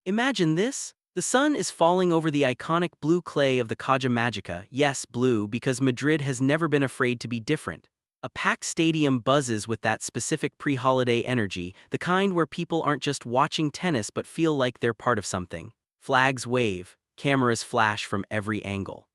Imagine this. The sun is falling over the iconic blue clay of the Caja Magica, yes, blue because Madrid has never been afraid to be different. A packed stadium buzzes with that specific pre-holiday energy, the kind where people aren't just watching tennis but feel like they're part of something. Flags wave, cameras flash from every angle.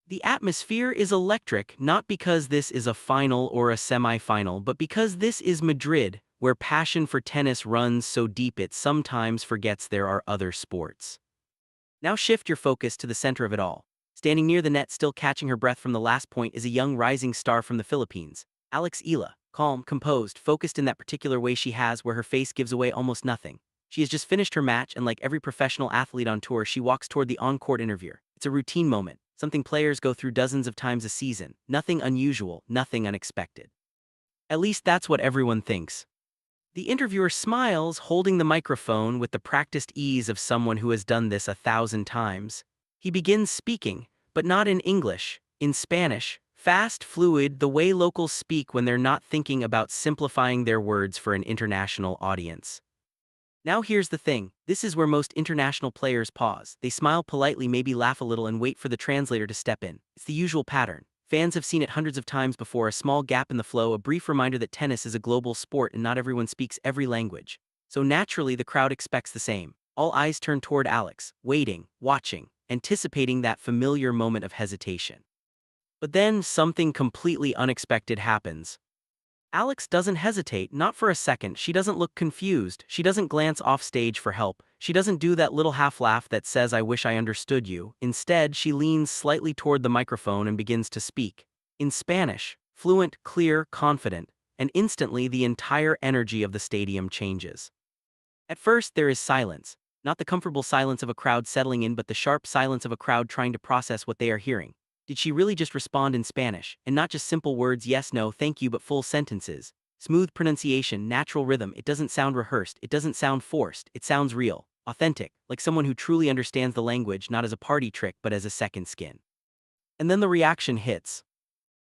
The atmosphere is electric not because this is a final or a semi-final, but because this is Madrid, where passion for tennis runs so deep it sometimes forgets there are other sports. Now shift your focus to the center of it all. Standing near the net, still catching her breath from the last point, is a young rising star from the Philippines, Alex Eala, calm, composed, focused in that particular way she has where her face gives away almost nothing. She has just finished her match, and like every professional athlete on tour, she walks toward the on-court interview. It's a routine moment, something players go through dozens of times a season, nothing unusual, nothing unexpected. At least that's what everyone thinks. The interviewer smiles, holding the microphone with the practiced ease of someone who has done this 1,000 times. He begins speaking, but not in English, in Spanish, fast, fluid, the way locals speak when they're not thinking about simplifying their words for an international audience. Now here's the thing, this is where most international players pause. They smile politely, maybe laugh a little, and wait for the translator to step in. It's the usual pattern. Fans have seen it hundreds of times before, a small gap in the flow, a brief reminder that tennis is a global sport and not everyone speaks every language. So naturally the crowd expects the same. All eyes turn toward Alex, waiting, watching, anticipating that familiar moment of hesitation. But then something completely unexpected happens. Alex doesn't hesitate, not for a second. She doesn't look confused, she doesn't glance off stage for help, she doesn't do that little half laugh that says "I wish I understood you." Instead, she leans slightly toward the microphone and begins to speak. In Spanish, fluent, clear, confident, and instantly the entire energy of the stadium changes. At first there is silence, not the comfortable silence of a crowd settling in, but the sharp silence of a crowd trying to process what they are hearing. Did she really just respond in Spanish, and not just simple words yes, no, thank you, but full sentences? Smooth pronunciation, natural rhythm, it doesn't sound rehearsed, it doesn't sound forced, it sounds real, authentic, like someone who truly understands the language not as a party trick but as a second skin. And then the reaction hits.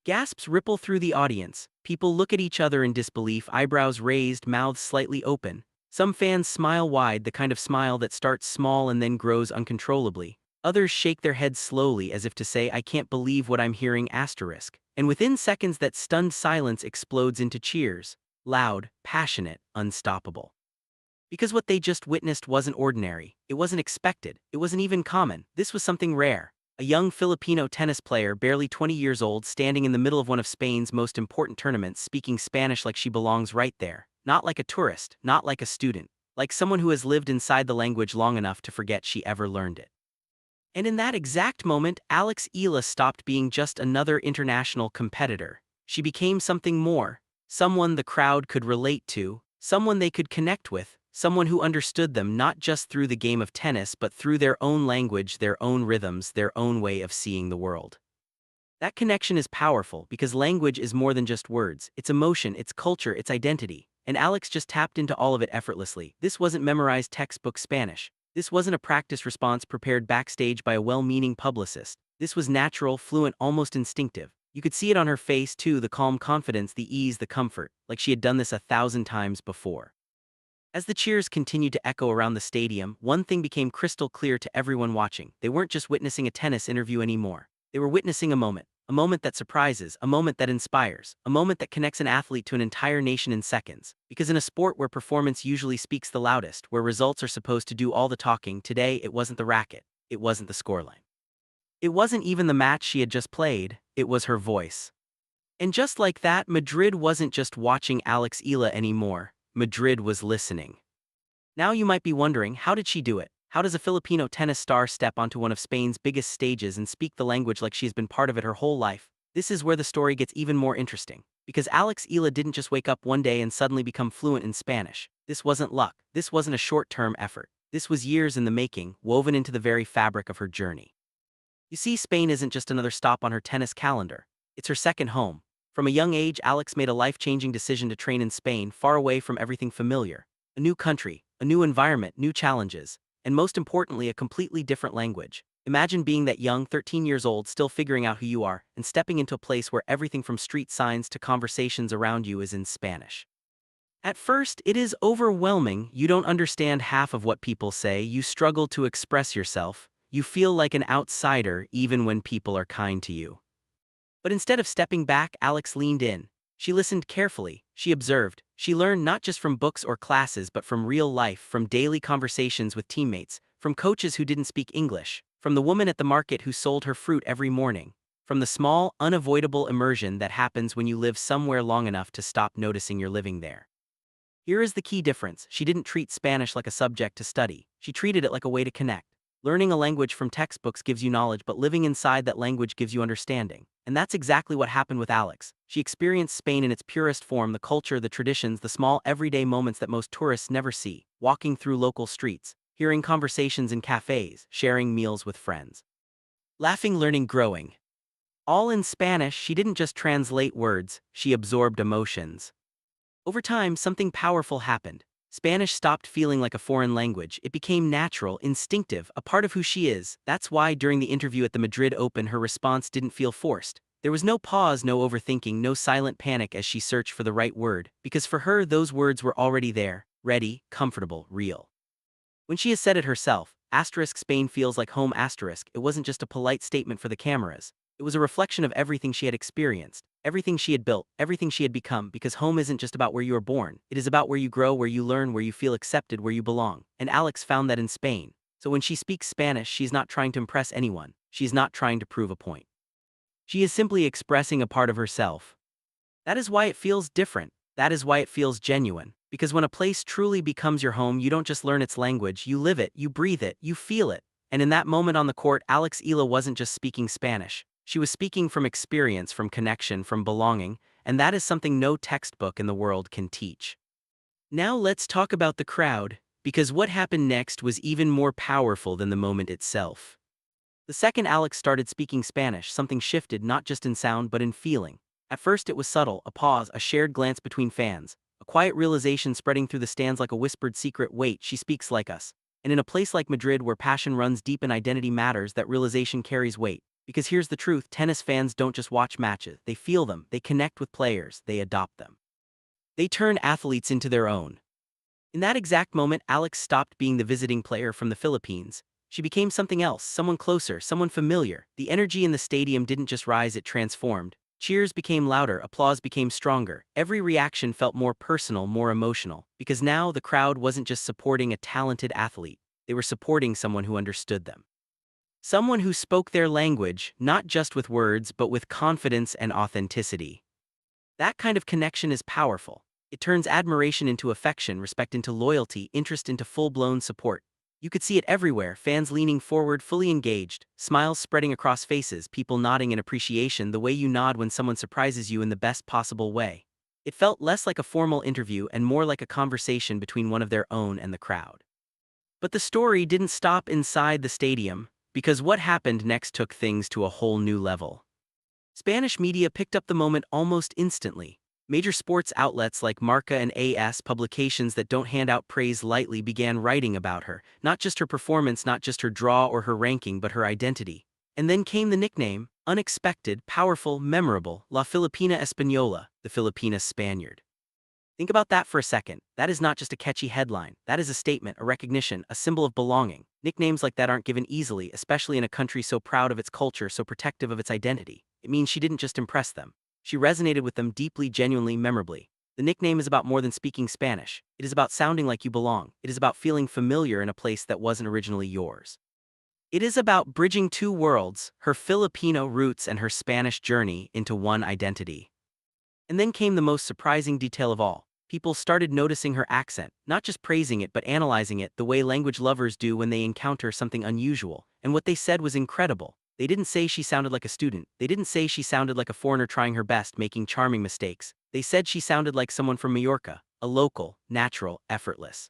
Gasps ripple through the audience, people look at each other in disbelief, eyebrows raised, mouths slightly open. Some fans smile wide, the kind of smile that starts small and then grows uncontrollably. Others shake their heads slowly as if to say, "I can't believe what I'm hearing." And within seconds that stunned silence explodes into cheers. Loud, passionate, unstoppable. Because what they just witnessed wasn't ordinary, it wasn't expected, it wasn't even common, this was something rare. A young Filipino tennis player, barely 20 years old, standing in the middle of one of Spain's most important tournaments, speaking Spanish like she belongs right there. Not like a tourist, not like a student, like someone who has lived inside the language long enough to forget she ever learned it. And in that exact moment, Alex Eala stopped being just another international competitor. She became something more, someone the crowd could relate to, someone they could connect with, someone who understood them not just through the game of tennis but through their own language, their own rhythms, their own way of seeing the world. That connection is powerful because language is more than just words, it's emotion, it's culture, it's identity. And Alex just tapped into all of it effortlessly. This wasn't memorized textbook Spanish. This wasn't a practice response prepared backstage by a well-meaning publicist. This was natural, fluent, almost instinctive. You could see it on her face too, the calm confidence, the ease, the comfort, like she had done this 1,000 times before. As the cheers continued to echo around the stadium, one thing became crystal clear to everyone watching. They weren't just witnessing a tennis interview anymore. They were witnessing a moment that surprises, a moment that inspires, a moment that connects an athlete to an entire nation in seconds. Because in a sport where performance usually speaks the loudest, where results are supposed to do all the talking, today it wasn't the racket, it wasn't the scoreline. It wasn't even the match she had just played, it was her voice. And just like that, Madrid wasn't just watching Alex Eala anymore, Madrid was listening. Now you might be wondering, how did she do it? How does a Filipino tennis star step onto one of Spain's biggest stages and speak the language like she's been part of it her whole life? This is where the story gets even more interesting. Because Alex Eala didn't just wake up one day and suddenly become fluent in Spanish. This wasn't luck. This wasn't a short-term effort. This was years in the making, woven into the very fabric of her journey. You see, Spain isn't just another stop on her tennis calendar. It's her second home. From a young age, Alex made a life-changing decision to train in Spain, far away from everything familiar. A new country, a new environment, new challenges, and most importantly, a completely different language. Imagine being that young, 13 years old, still figuring out who you are, and stepping into a place where everything from street signs to conversations around you is in Spanish. At first, it is overwhelming. You don't understand half of what people say, you struggle to express yourself, you feel like an outsider even when people are kind to you. But instead of stepping back, Alex leaned in. She listened carefully, she observed, she learned not just from books or classes but from real life, from daily conversations with teammates, from coaches who didn't speak English, from the woman at the market who sold her fruit every morning, from the small, unavoidable immersion that happens when you live somewhere long enough to stop noticing you're living there. Here is the key difference: she didn't treat Spanish like a subject to study, she treated it like a way to connect. Learning a language from textbooks gives you knowledge, but living inside that language gives you understanding. And that's exactly what happened with Alex. She experienced Spain in its purest form: the culture, the traditions, the small everyday moments that most tourists never see. Walking through local streets, hearing conversations in cafes, sharing meals with friends. Laughing, learning, growing. All in Spanish. She didn't just translate words, she absorbed emotions. Over time, something powerful happened. Spanish stopped feeling like a foreign language. It became natural, instinctive, a part of who she is. That's why during the interview at the Madrid Open, her response didn't feel forced. There was no pause, no overthinking, no silent panic as she searched for the right word, because for her, those words were already there, ready, comfortable, real. When she has said it herself, Spain feels like home. It wasn't just a polite statement for the cameras. It was a reflection of everything she had experienced, everything she had built, everything she had become, because home isn't just about where you are born. It is about where you grow, where you learn, where you feel accepted, where you belong. And Alex found that in Spain. So when she speaks Spanish, she's not trying to impress anyone. She's not trying to prove a point. She is simply expressing a part of herself. That is why it feels different. That is why it feels genuine. Because when a place truly becomes your home, you don't just learn its language, you live it, you breathe it, you feel it. And in that moment on the court, Eala wasn't just speaking Spanish. She was speaking from experience, from connection, from belonging, and that is something no textbook in the world can teach. Now let's talk about the crowd, because what happened next was even more powerful than the moment itself. The second Alex started speaking Spanish, something shifted, not just in sound but in feeling. At first it was subtle, a pause, a shared glance between fans, a quiet realization spreading through the stands like a whispered secret: wait, she speaks like us. And in a place like Madrid where passion runs deep and identity matters, that realization carries weight. Because here's the truth: tennis fans don't just watch matches, they feel them, they connect with players, they adopt them. They turn athletes into their own. In that exact moment, Alex stopped being the visiting player from the Philippines. She became something else, someone closer, someone familiar. The energy in the stadium didn't just rise, it transformed. Cheers became louder, applause became stronger. Every reaction felt more personal, more emotional. Because now the crowd wasn't just supporting a talented athlete, they were supporting someone who understood them. Someone who spoke their language, not just with words, but with confidence and authenticity. That kind of connection is powerful. It turns admiration into affection, respect into loyalty, interest into full-blown support. You could see it everywhere: fans leaning forward, fully engaged, smiles spreading across faces, people nodding in appreciation, the way you nod when someone surprises you in the best possible way. It felt less like a formal interview and more like a conversation between one of their own and the crowd. But the story didn't stop inside the stadium, because what happened next took things to a whole new level. Spanish media picked up the moment almost instantly. Major sports outlets like Marca and AS, publications that don't hand out praise lightly, began writing about her. Not just her performance, not just her draw or her ranking, but her identity. And then came the nickname: unexpected, powerful, memorable, La Filipina Española, the Filipina Spaniard. Think about that for a second. That is not just a catchy headline. That is a statement, a recognition, a symbol of belonging. Nicknames like that aren't given easily, especially in a country so proud of its culture, so protective of its identity. It means she didn't just impress them. She resonated with them deeply, genuinely, memorably. The nickname is about more than speaking Spanish. It is about sounding like you belong. It is about feeling familiar in a place that wasn't originally yours. It is about bridging two worlds, her Filipino roots and her Spanish journey, into one identity. And then came the most surprising detail of all. People started noticing her accent, not just praising it but analyzing it, the way language lovers do when they encounter something unusual. And what they said was incredible. They didn't say she sounded like a student. They didn't say she sounded like a foreigner trying her best, making charming mistakes. They said she sounded like someone from Mallorca, a local, natural, effortless.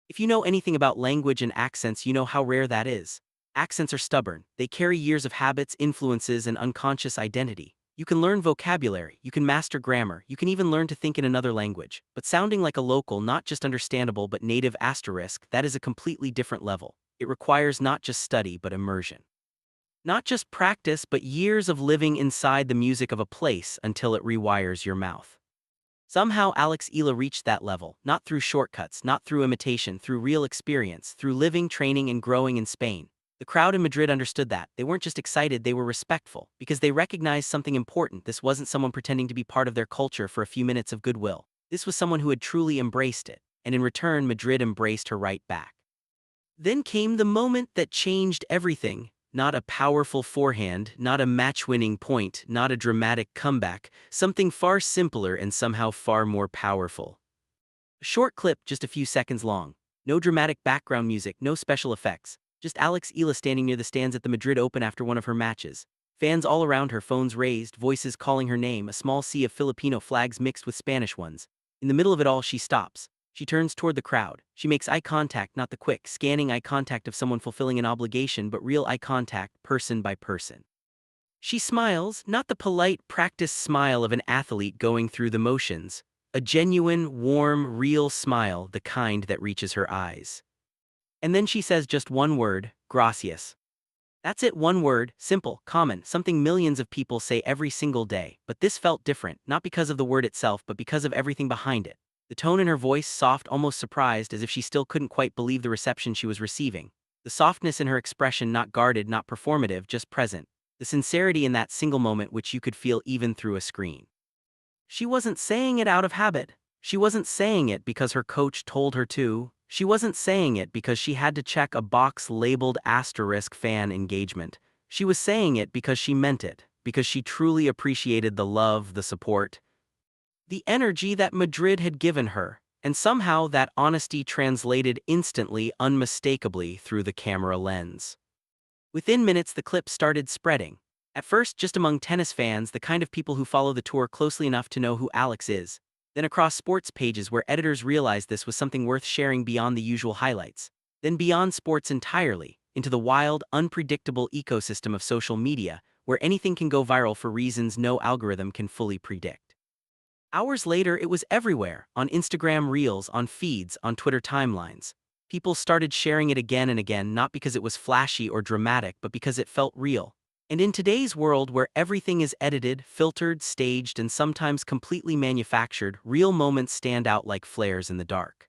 If you know anything about language and accents, you know how rare that is. Accents are stubborn. They carry years of habits, influences, and unconscious identity. You can learn vocabulary, you can master grammar, you can even learn to think in another language. But sounding like a local, not just understandable but native, that is a completely different level. It requires not just study but immersion. Not just practice but years of living inside the music of a place until it rewires your mouth. Somehow Eala reached that level, not through shortcuts, not through imitation, through real experience, through living, training, and growing in Spain. The crowd in Madrid understood that. They weren't just excited, they were respectful, because they recognized something important. This wasn't someone pretending to be part of their culture for a few minutes of goodwill. This was someone who had truly embraced it, and in return Madrid embraced her right back. Then came the moment that changed everything. Not a powerful forehand, not a match-winning point, not a dramatic comeback, something far simpler and somehow far more powerful. A short clip, just a few seconds long. No dramatic background music, no special effects. Just Eala standing near the stands at the Madrid Open after one of her matches. Fans all around her, phones raised, voices calling her name, a small sea of Filipino flags mixed with Spanish ones. In the middle of it all, she stops. She turns toward the crowd. She makes eye contact, not the quick, scanning eye contact of someone fulfilling an obligation, but real eye contact, person by person. She smiles, not the polite, practiced smile of an athlete going through the motions. A genuine, warm, real smile, the kind that reaches her eyes. And then she says just one word, gracias. That's it, one word, simple, common, something millions of people say every single day. But this felt different, not because of the word itself, but because of everything behind it. The tone in her voice, soft, almost surprised, as if she still couldn't quite believe the reception she was receiving. The softness in her expression, not guarded, not performative, just present. The sincerity in that single moment which you could feel even through a screen. She wasn't saying it out of habit. She wasn't saying it because her coach told her to. She wasn't saying it because she had to check a box labeled asterisk fan engagement. She was saying it because she meant it, because she truly appreciated the love, the support, the energy that Madrid had given her, and somehow that honesty translated instantly, unmistakably through the camera lens. Within minutes, the clip started spreading. At first, just among tennis fans, the kind of people who follow the tour closely enough to know who Alex is. Then across sports pages where editors realized this was something worth sharing beyond the usual highlights. Then beyond sports entirely, into the wild, unpredictable ecosystem of social media, where anything can go viral for reasons no algorithm can fully predict. Hours later, it was everywhere, on Instagram Reels, on feeds, on Twitter timelines. People started sharing it again and again, not because it was flashy or dramatic, but because it felt real. And in today's world where everything is edited, filtered, staged, and sometimes completely manufactured, real moments stand out like flares in the dark.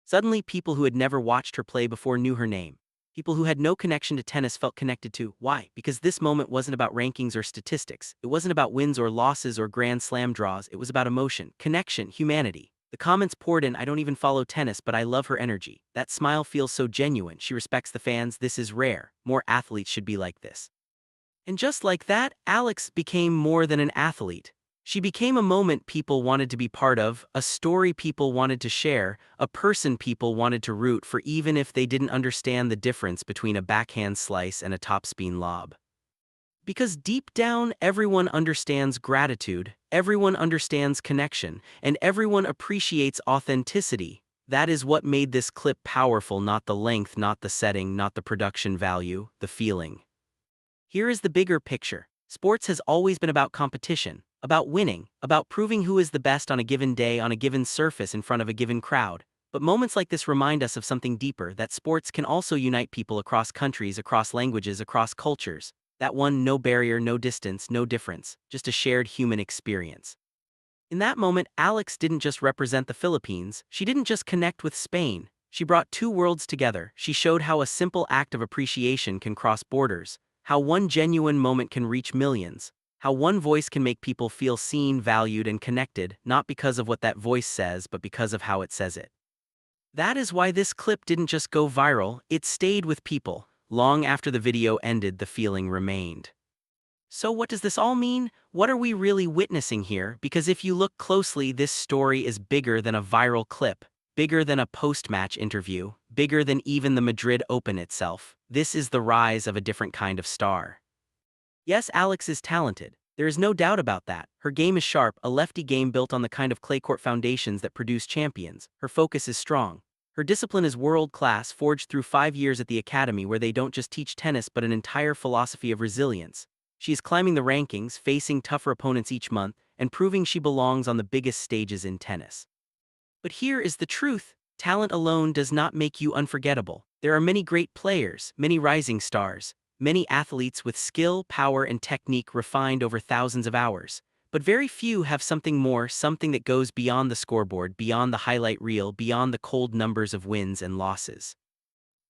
Suddenly, people who had never watched her play before knew her name. People who had no connection to tennis felt connected to. Why? Because this moment wasn't about rankings or statistics. It wasn't about wins or losses or grand slam draws. It was about emotion, connection, humanity. The comments poured in, I don't even follow tennis, but I love her energy. That smile feels so genuine. She respects the fans. This is rare. More athletes should be like this. And just like that, Alex became more than an athlete. She became a moment people wanted to be part of, a story people wanted to share, a person people wanted to root for even if they didn't understand the difference between a backhand slice and a topspin lob. Because deep down, everyone understands gratitude, everyone understands connection, and everyone appreciates authenticity. That is what made this clip powerful, not the length, not the setting, not the production value, the feeling. Here is the bigger picture. Sports has always been about competition, about winning, about proving who is the best on a given day on a given surface in front of a given crowd. But moments like this remind us of something deeper, that sports can also unite people across countries, across languages, across cultures. That one, no barrier, no distance, no difference, just a shared human experience. In that moment, Alex didn't just represent the Philippines, she didn't just connect with Spain. She brought two worlds together. She showed how a simple act of appreciation can cross borders, how one genuine moment can reach millions, how one voice can make people feel seen, valued, and connected, not because of what that voice says, but because of how it says it. That is why this clip didn't just go viral, it stayed with people. Long after the video ended, the feeling remained. So what does this all mean? What are we really witnessing here? Because if you look closely, this story is bigger than a viral clip, bigger than a post-match interview, bigger than even the Madrid Open itself. This is the rise of a different kind of star. Yes, Alex is talented. There is no doubt about that. Her game is sharp, a lefty game built on the kind of clay court foundations that produce champions. Her focus is strong. Her discipline is world-class, forged through 5 years at the academy where they don't just teach tennis but an entire philosophy of resilience. She is climbing the rankings, facing tougher opponents each month, and proving she belongs on the biggest stages in tennis. But here is the truth. Talent alone does not make you unforgettable. There are many great players, many rising stars, many athletes with skill, power, and technique refined over thousands of hours. But very few have something more, something that goes beyond the scoreboard, beyond the highlight reel, beyond the cold numbers of wins and losses.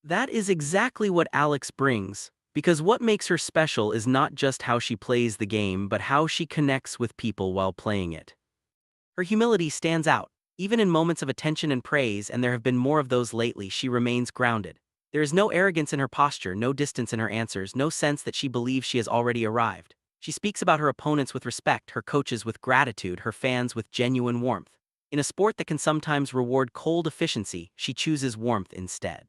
That is exactly what Alex brings, because what makes her special is not just how she plays the game, but how she connects with people while playing it. Her humility stands out. Even in moments of attention and praise, and there have been more of those lately, she remains grounded. There is no arrogance in her posture, no distance in her answers, no sense that she believes she has already arrived. She speaks about her opponents with respect, her coaches with gratitude, her fans with genuine warmth. In a sport that can sometimes reward cold efficiency, she chooses warmth instead.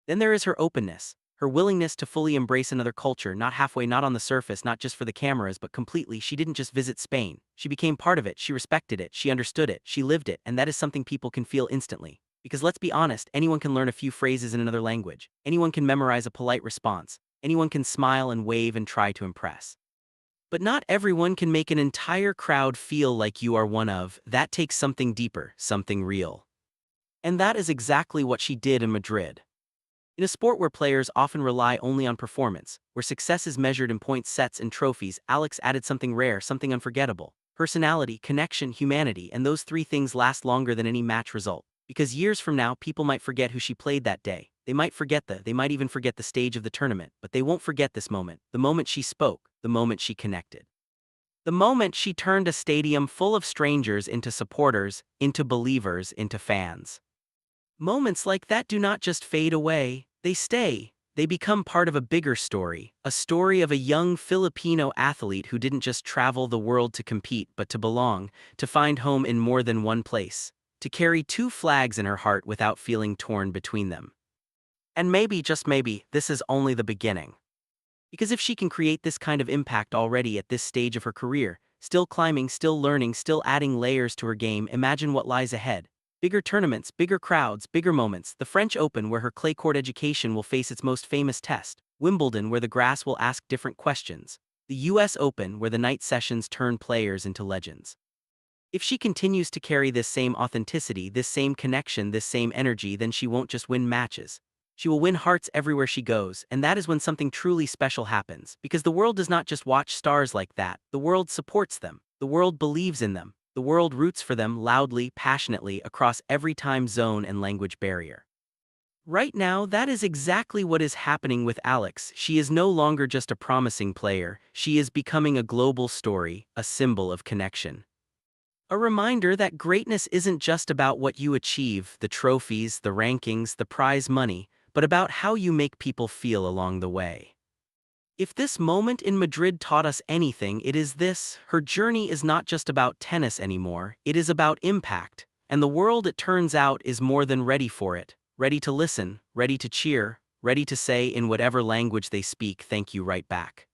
Then there is her openness, her willingness to fully embrace another culture, not halfway, not on the surface, not just for the cameras, but completely. She didn't just visit Spain. She became part of it, she respected it, she understood it, she lived it, and that is something people can feel instantly. Because let's be honest, anyone can learn a few phrases in another language. Anyone can memorize a polite response. Anyone can smile and wave and try to impress. But not everyone can make an entire crowd feel like you are one of. That takes something deeper, something real. And that is exactly what she did in Madrid. In a sport where players often rely only on performance, where success is measured in points, sets, and trophies, Alex added something rare, something unforgettable. Personality, connection, humanity, and those three things last longer than any match result. Because years from now, people might forget who she played that day. They might even forget the stage of the tournament, but they won't forget this moment, the moment she spoke, the moment she connected. The moment she turned a stadium full of strangers into supporters, into believers, into fans. Moments like that do not just fade away, they stay. They become part of a bigger story, a story of a young Filipino athlete who didn't just travel the world to compete but to belong, to find home in more than one place, to carry two flags in her heart without feeling torn between them. And maybe, just maybe, this is only the beginning. Because if she can create this kind of impact already at this stage of her career, still climbing, still learning, still adding layers to her game, imagine what lies ahead. Bigger tournaments, bigger crowds, bigger moments. The French Open, where her clay court education will face its most famous test. Wimbledon, where the grass will ask different questions. The US Open, where the night sessions turn players into legends. If she continues to carry this same authenticity, this same connection, this same energy, then she won't just win matches. She will win hearts everywhere she goes, and that is when something truly special happens. Because the world does not just watch stars like that, the world supports them, the world believes in them, the world roots for them loudly, passionately, across every time zone and language barrier. Right now, that is exactly what is happening with Alex. She is no longer just a promising player, she is becoming a global story, a symbol of connection. A reminder that greatness isn't just about what you achieve, the trophies, the rankings, the prize money, but about how you make people feel along the way. If this moment in Madrid taught us anything, it is this: her journey is not just about tennis anymore, it is about impact, and the world, it turns out, is more than ready for it, ready to listen, ready to cheer, ready to say in whatever language they speak, thank you right back.